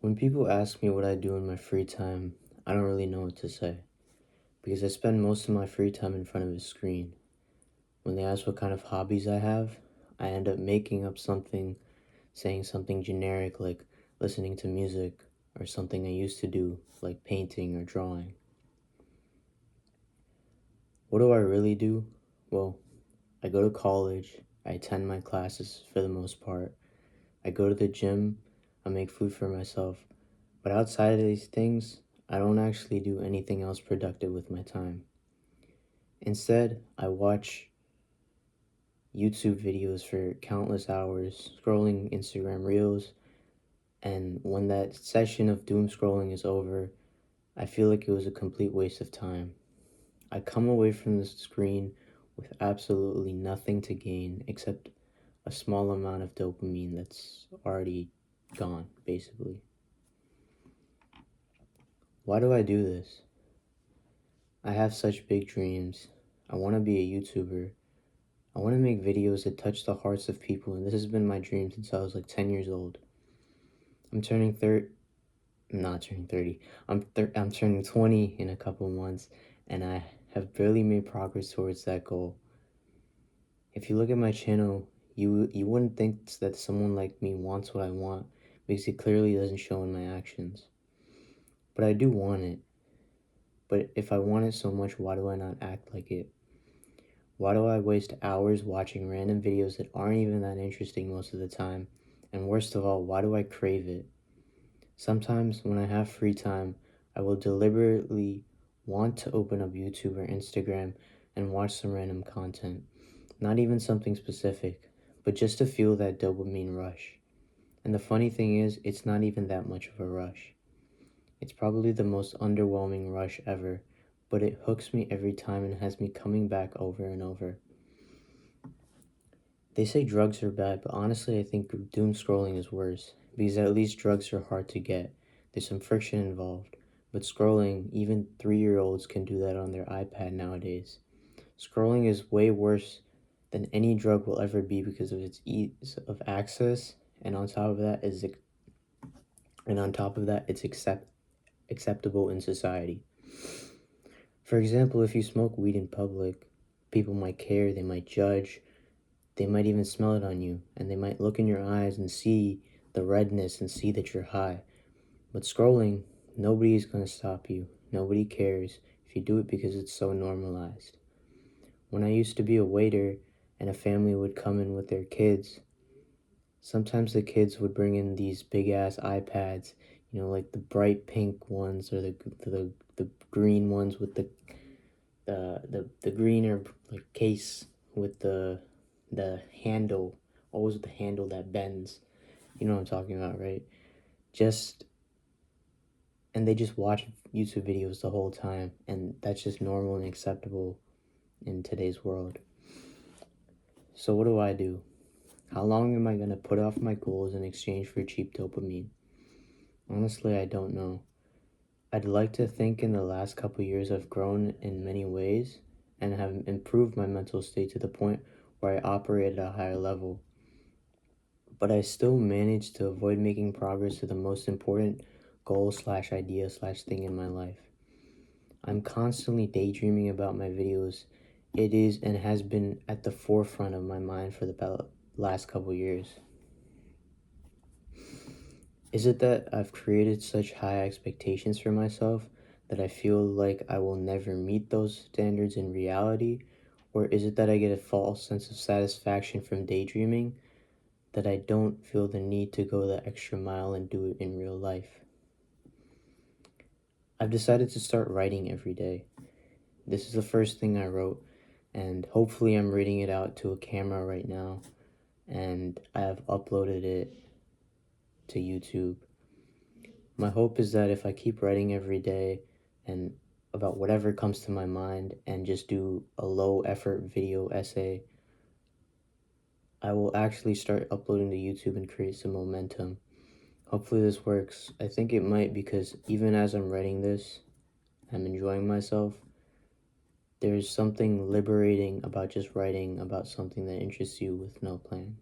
When people ask me what I do in my free time, I don't really know what to say because I spend most of my free time in front of a screen. When they ask what kind of hobbies I have, I end up making up something, saying something generic like listening to music or something I used to do like painting or drawing. What do I really do? Well, I go to college, I attend my classes for the most part, I go to the gym, I make food for myself. But outside of these things, I don't actually do anything else productive with my time. Instead, I watch YouTube videos for countless hours, scrolling Instagram Reels, and when that session of doom scrolling is over, I feel like it was a complete waste of time. I come away from the screen with absolutely nothing to gain except a small amount of dopamine that's already gone, basically. Why do I do this? I have such big dreams. I want to be a YouTuber. I want to make videos that touch the hearts of people, and this has been my dream since I was like 10 years old. I'm turning 30, I'm not turning 30. I'm turning 20 in a couple months, and I have barely made progress towards that goal. If you look at my channel, you wouldn't think that someone like me wants what I want because it clearly doesn't show in my actions. But I do want it. But if I want it so much, why do I not act like it? Why do I waste hours watching random videos that aren't even that interesting most of the time? And worst of all, why do I crave it? Sometimes when I have free time, I will deliberately want to open up YouTube or Instagram and watch some random content. Not even something specific, but just to feel that dopamine rush. And the funny thing is, it's not even that much of a rush. It's probably the most underwhelming rush ever, but it hooks me every time and has me coming back over and over. They say drugs are bad, but honestly, I think doom scrolling is worse because at least drugs are hard to get. There's some friction involved, but scrolling, even 3-year-olds can do that on their iPad nowadays. Scrolling is way worse than any drug will ever be because of its ease of access, and on top of that it's acceptable in society. For example, if you smoke weed in public, people might care, they might judge, they might even smell it on you, and they might look in your eyes and see the redness and see that you're high. But scrolling, nobody's going to stop you. Nobody cares if you do it because it's so normalized. When I used to be a waiter and a family would come in with their kids, sometimes the kids would bring in these big ass iPads, like the bright pink ones or the green ones with the greener like case with the handle, always with the handle that bends. You know what I'm talking about, right? Just and they just watch YouTube videos the whole time, and that's just normal and acceptable in today's world. So what do I do? How long am I gonna put off my goals in exchange for cheap dopamine? Honestly, I don't know. I'd like to think in the last couple years I've grown in many ways and have improved my mental state to the point where I operate at a higher level. But I still manage to avoid making progress to the most important goal slash idea slash thing in my life. I'm constantly daydreaming about my videos. It is and has been at the forefront of my mind for the last couple years. Is it that I've created such high expectations for myself that I feel like I will never meet those standards in reality? Or is it that I get a false sense of satisfaction from daydreaming that I don't feel the need to go the extra mile and do it in real life? I've decided to start writing every day. This is the first thing I wrote, and hopefully I'm reading it out to a camera right now, and I have uploaded it to YouTube. My hope is that if I keep writing every day and about whatever comes to my mind and just do a low effort video essay, I will actually start uploading to YouTube and create some momentum. Hopefully this works. I think it might because even as I'm writing this, I'm enjoying myself. There's something liberating about just writing about something that interests you with no plan.